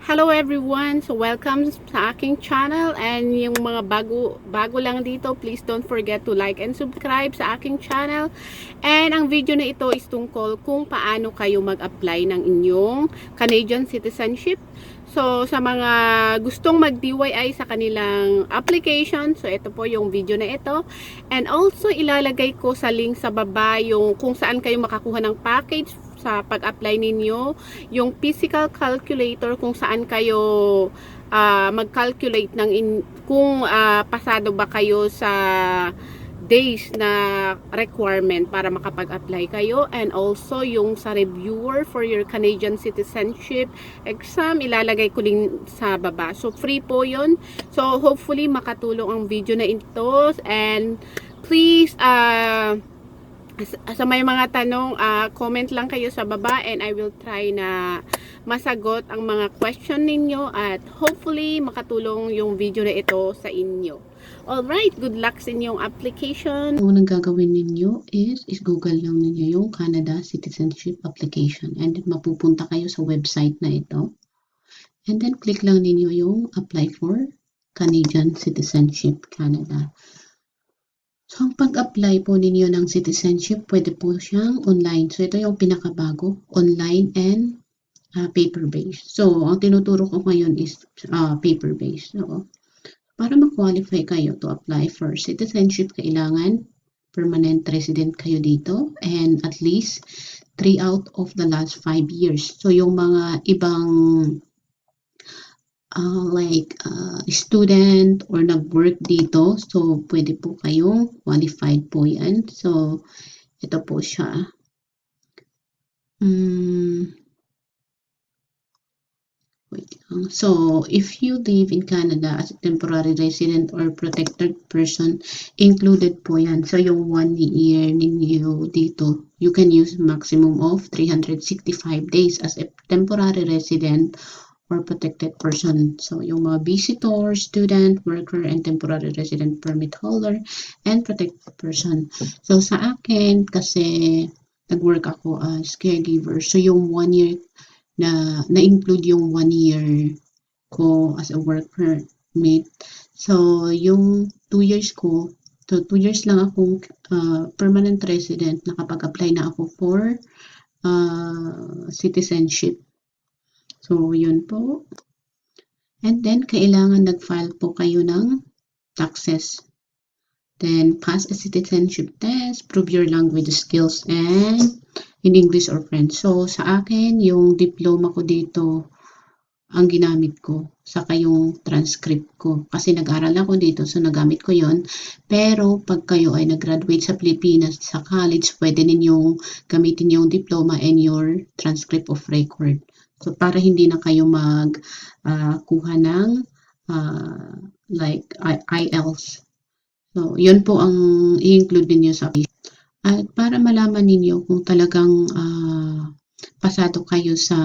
Hello everyone! So welcome sa aking channel, and yung mga bago lang dito, please don't forget to like and subscribe sa aking channel. And ang video na ito is tungkol kung paano kayo mag-apply ng inyong Canadian citizenship. So sa mga gustong mag-DYI sa kanilang application, so ito po yung video na ito. And also ilalagay ko sa link sa baba yung kung saan kayo makakuha ng package sa pag-apply ninyo, yung physical calculator kung saan kayo mag-calculate ng kung pasado ba kayo sa days na requirement para makapag-apply kayo, and also yung sa reviewer for your Canadian citizenship exam, ilalagay ko din sa baba. So free po yun. So hopefully makatulong ang video na ito, and please sa may mga tanong, comment lang kayo sa baba, and I will try na masagot ang mga question ninyo, at hopefully makatulong yung video na ito sa inyo. Alright, good luck sa inyong application. Ang unang gagawin ninyo is Google lang ninyo yung Canada Citizenship Application, and then mapupunta kayo sa website na ito, and then click lang ninyo yung Apply for Canadian Citizenship Canada. So, ang pag-apply po ninyo ng citizenship, pwede po siyang online. So, ito yung pinakabago, online and paper-based. So, ang tinuturo ko ngayon is paper-based. So, para ma-qualify kayo to apply for citizenship, kailangan permanent resident kayo dito and at least 3 out of the last 5 years. So, yung mga ibang student or nag-work dito, so pwede po kayong qualified po yan. So, ito po siya. So, if you live in Canada as a temporary resident or protected person, included po yan. So, yung 1 year ninyo dito, you can use maximum of 365 days as a temporary resident or protected person. So, yung mga visitor, student, worker, and temporary resident permit holder, and protected person. So, sa akin, kasi nag-work ako as caregiver. So, yung 1 year na-include yung 1 year ko as a work permit. So, yung 2 years ko, so 2 years lang akong permanent resident, nakapag-apply na ako for citizenship. So, yun po. And then, kailangan nag-file po kayo ng taxes. Then, pass a citizenship test, prove your language skills, and in English or French. So, sa akin, yung diploma ko dito, ang ginamit ko, saka yung transcript ko. Kasi nag-aral ako dito, so nagamit ko yon. Pero, pag kayo ay nag-graduate sa Pilipinas, sa college, pwede ninyong gamitin yung diploma and your transcript of record. So, para hindi na kayo kuha ng like IELTS. So, yun po ang i-include ninyo sa application. At para malaman ninyo kung talagang pasado kayo sa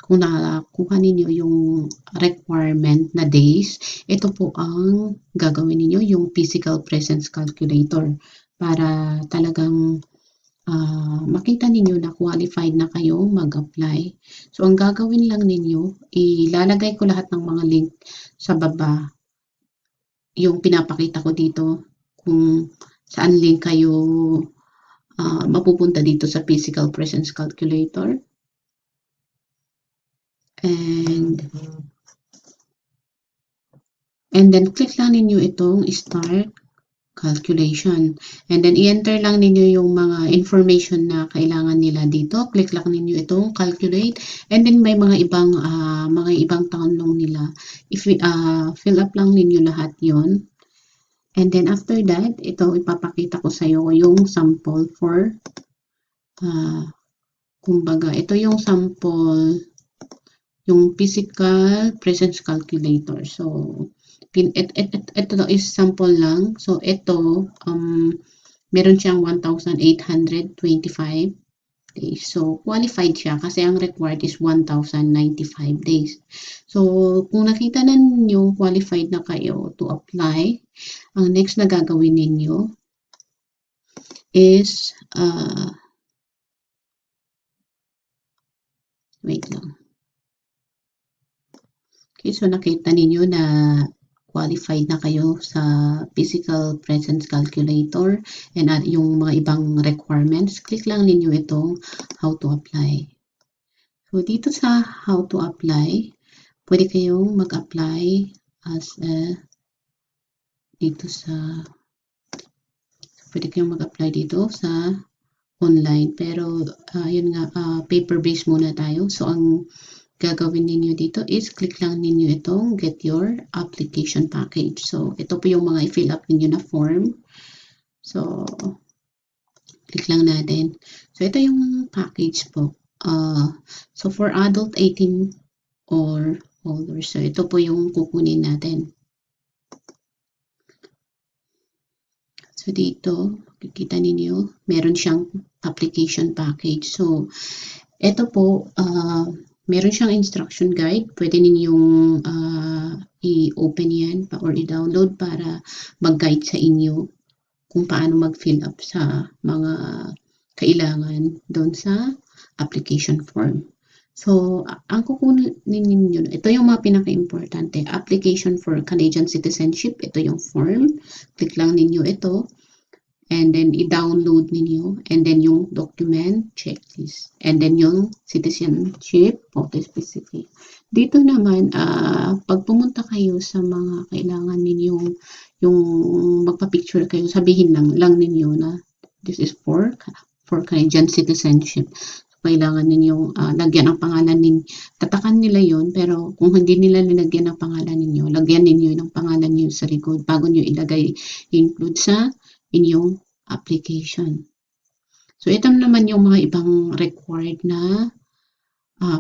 kung nakakuha ninyo yung requirement na days, ito po ang gagawin ninyo, yung physical presence calculator, para talagang makita ninyo na qualified na kayo mag-apply. So, ang gagawin lang ninyo, ilalagay ko lahat ng mga link sa baba. Yung pinapakita ko dito, kung saan link kayo mapupunta dito sa physical presence calculator. And then, click lang ninyo itong start calculation. And then, i-enter lang ninyo yung mga information na kailangan nila dito. Click lang ninyo itong calculate. And then, may mga ibang tanong nila. If fill up lang ninyo lahat yon. And then, after that, ito ipapakita ko sa iyo yung sample for, kumbaga, ito yung sample, yung physical presence calculator. So, ito is sample lang. So, ito, meron siyang 1,825 days. So, qualified siya kasi ang required is 1,095 days. So, kung nakita na ninyo qualified na kayo to apply, ang next na gagawin ninyo is, wait lang. Okay, so nakita ninyo na qualified na kayo sa physical presence calculator and yung mga ibang requirements. Click lang ninyo itong how to apply. So dito sa how to apply, pwede kayong mag-apply as pwede kayong mag-apply dito sa online, pero yun nga, paper-based muna tayo. So ang gagawin ninyo dito is click lang ninyo itong get your application package. So ito po yung mga i-fill up ninyo na form. So click lang natin. So ito yung package po. So for adult 18 or older. So ito po yung kukunin natin. So dito, kikita ninyo, meron siyang application package. So ito po, meron siyang instruction guide. Pwede ninyong i-open yan or i-download para mag-guide sa inyo kung paano mag-fill up sa mga kailangan doon sa application form. So, ang kukunin ninyo, ito yung mga pinaka-importante. Application for Canadian Citizenship. Ito yung form. Click lang ninyo ito. And then, i-download ninyo. And then, yung document, checklist. And then, yung citizenship, photo specific. Dito naman, pag pumunta kayo sa mga kailangan ninyong, yung magpa-picture kayo, sabihin lang ninyo na this is for Canadian citizenship. Kailangan ninyong lagyan ang pangalan ninyo. Tatakan nila yon, pero kung hindi nila nilagyan ang pangalan ninyo, lagyan ninyo ng pangalan niyo sa likod bago niyo ilagay, include sa inyong application. So, ito naman yung mga ibang required na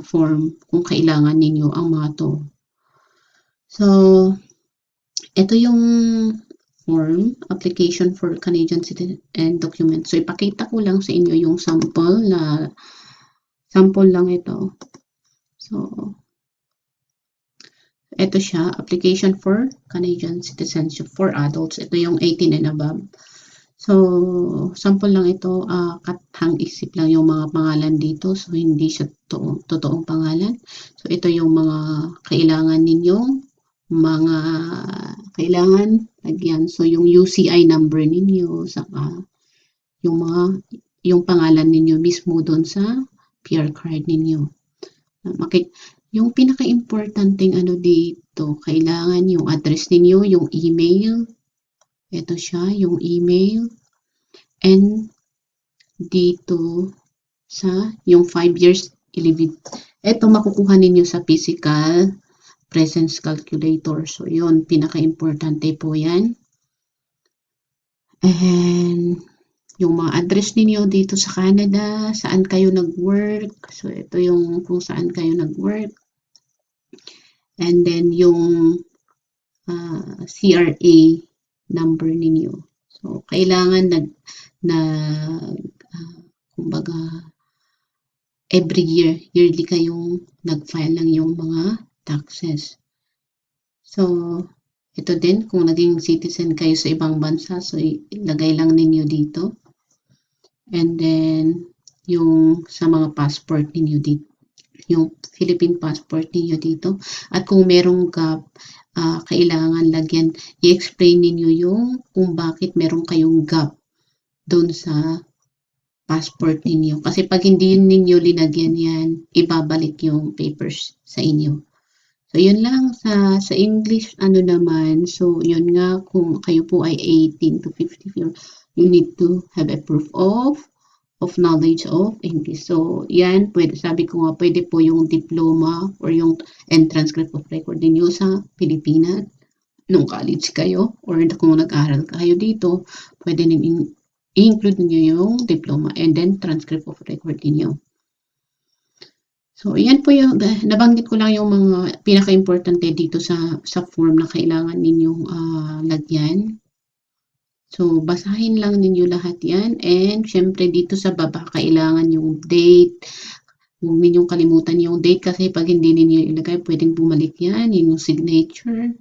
form kung kailangan ninyo ang mga to. So, ito yung form, application for Canadian citizen and document. So, ipakita ko lang sa inyo yung sample lang ito. So, ito siya, application for Canadian citizenship for adults. Ito yung 18 and above. So, sample lang ito, katang isip lang yung mga pangalan dito. So, hindi siya totoong pangalan. So, ito yung mga kailangan ninyong mga kailangan lagyan. So, yung UCI number ninyo, saka yung pangalan ninyo mismo doon sa PR card ninyo. Yung pinaka-importanting dito, kailangan yung address ninyo, yung email. Ito siya, yung email. And dito sa yung 5 years ito makukuha ninyo sa physical presence calculator. So, yun, pinaka-importante po yan. And yung mga address ninyo dito sa Canada, saan kayo nag-work. So, ito yung kung saan kayo nag-work. And then, yung CRA number ninyo. So, kailangan kumbaga, every yearly kayong nag-file ng yung mga taxes. So, ito din, kung naging citizen kayo sa ibang bansa, so ilagay lang ninyo dito. And then, yung sa mga passport ninyo dito, yung Philippine passport ninyo dito. At kung merong gap, kailangan lagyan, i-explain ninyo yung kung bakit meron kayong gap doon sa passport ninyo. Kasi pag hindi ninyo linagyan yan, ibabalik yung papers sa inyo. So, yun lang sa English, naman. So, yun nga, kung kayo po ay 18 to 54, you need to have a proof of knowledge of English. So, yan, sabi ko nga, pwede po yung diploma or yung transcript of record ninyo sa Pilipinas nung college kayo or kung nag-aral kayo dito, pwede i-include niyo yung diploma and then transcript of record niyo. So, yan po yung, nabanggit ko lang yung mga pinaka-importante dito sa form na kailangan ninyong lagyan. So, basahin lang ninyo lahat yan. And, syempre, dito sa baba, kailangan yung date. Huwag ninyong kalimutan yung date kasi pag hindi ninyo ilagay, pwedeng bumalik yan. Yung signature.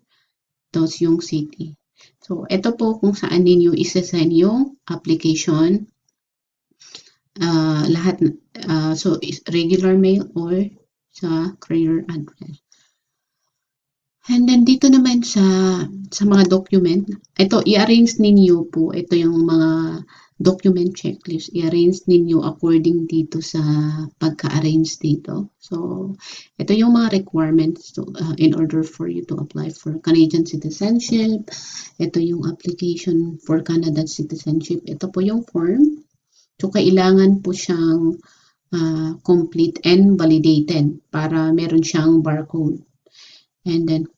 Tapos yung city. So, ito po kung saan ninyo isa-send yung application. Lahat, so regular mail or sa courier address. And then dito naman sa mga document, ito i-arrange ninyo po, ito yung mga document checklist, i-arrange ninyo according dito sa pagka-arrange dito. So, ito yung mga requirements in order for you to apply for Canadian citizenship. Ito yung application for Canadian citizenship. Ito po yung form. So, kailangan po siyang complete and validated para meron siyang barcode. And then,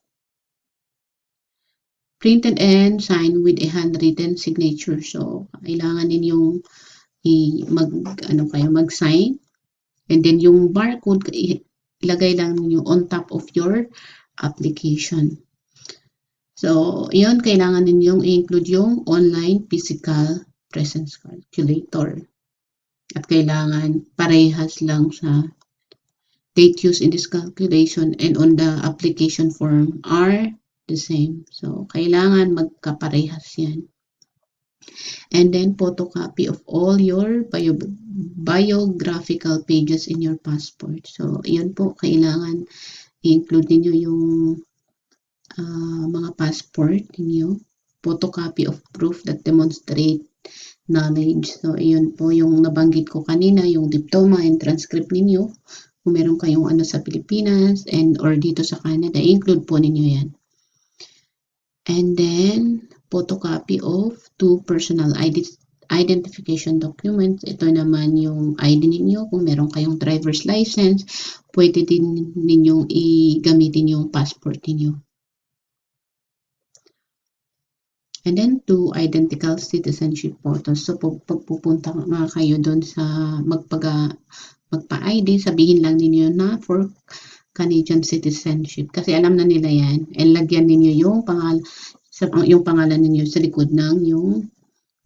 printed and signed with a handwritten signature. So, kailangan ninyong mag-sign. And then, yung barcode, ilagay lang ninyo on top of your application. So, yun, kailangan ninyong i-include yung online physical presence calculator. At kailangan parehas lang sa date used in this calculation and on the application form are the same. So, kailangan magkaparehas yan. And then, photocopy of all your biographical pages in your passport. So, yun po, kailangan i-include niyo yung mga passport niyo. Photocopy of proof that demonstrate knowledge. So, yun po yung nabanggit ko kanina, yung diploma and transcript ninyo. Kung meron kayong sa Pilipinas and or dito sa Canada, include po ninyo yan. And then, photocopy of 2 personal identification documents. Ito naman yung ID ninyo. Kung meron kayong driver's license, pwede din ninyong i-gamitin yung passport ninyo. And then, 2 identical citizenship photos. So, pag pupunta nga kayo doon sa magpa-ID, sabihin lang ninyo na for Canadian citizenship. Kasi alam na nila yan. And lagyan ninyo yung pangalan ninyo sa likod ng yung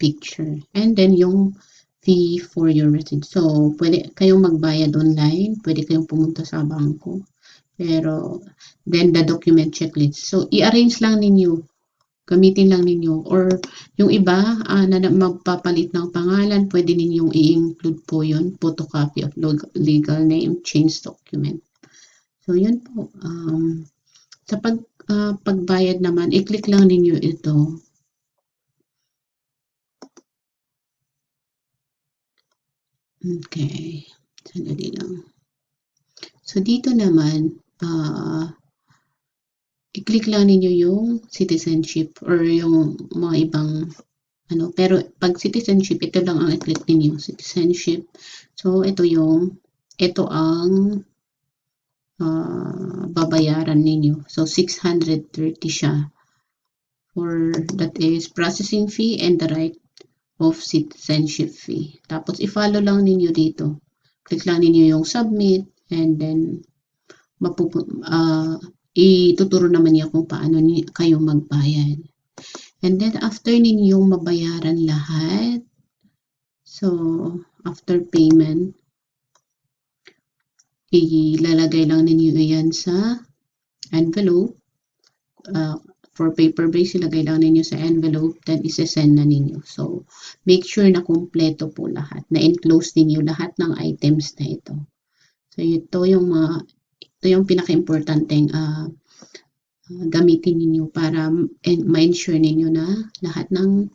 picture. And then, yung fee for your receipt. So, pwede kayong magbayad online. Pwede kayong pumunta sa bangko. Pero, then the document checklist. So, i-arrange lang ninyo. Gamitin lang ninyo. Or, yung iba na magpapalit ng pangalan, pwede ninyong i-include po yun. Photocopy of legal name, change document. So, yun po. Sa pagbayad naman, i-click lang ninyo ito. Okay. Sandali lang. So, dito naman, i-click lang ninyo yung citizenship or yung mga ibang pero pag citizenship, ito lang ang i-click ninyo, citizenship. So, ito ang babayaran ninyo. So, 630 siya. For that is processing fee and the right of citizenship fee. Tapos, i-follow lang ninyo dito. Click lang ninyo yung submit and then ituturo naman niya kung paano kayo magbayad. And then, after ninyong mabayaran lahat, so, after payment, ilalagay lang ninyo yan sa envelope. For paper base, ilagay lang ninyo sa envelope, then isesend na ninyo. So, make sure na kumpleto po lahat, na enclose ninyo lahat ng items na ito. So, ito yung pinaka-importanteng gamitin ninyo para ma-ensure ninyo na lahat ng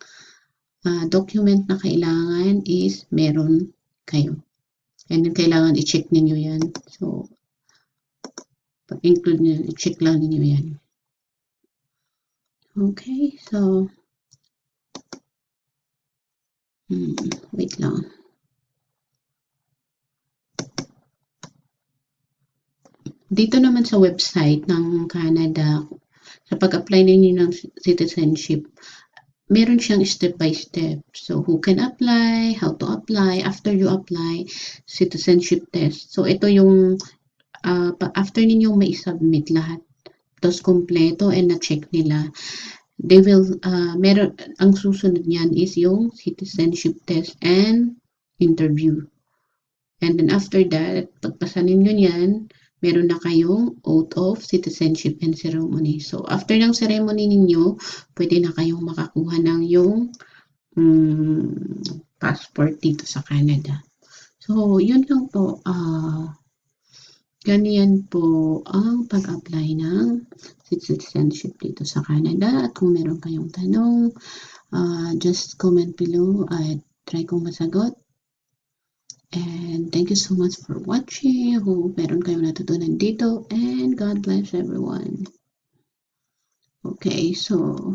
document na kailangan is meron kayo. And then, kailangan i-check ninyo yan. So, pag-include nyo, i-check lang ninyo yan. Okay, so, wait lang. Dito naman sa website ng Canada, sa pag-apply ninyo ng citizenship, meron siyang step-by-step. So, who can apply, how to apply, after you apply, citizenship test. So, ito yung after ninyong mai-submit lahat, tapos kompleto and na-check nila, they will, ang susunod niyan is yung citizenship test and interview. And then after that, pagpasa ninyo niyan, meron na kayong oath of citizenship and ceremony. So, after ng ceremony ninyo, pwede na kayong makakuha ng yung passport dito sa Canada. So, yun lang po. Ganyan po ang pag-apply ng citizenship dito sa Canada. At kung meron kayong tanong, just comment below at try kong masagot. And thank you so much for watching. I hope meron kayong natutunan dito. And God bless everyone. Okay, so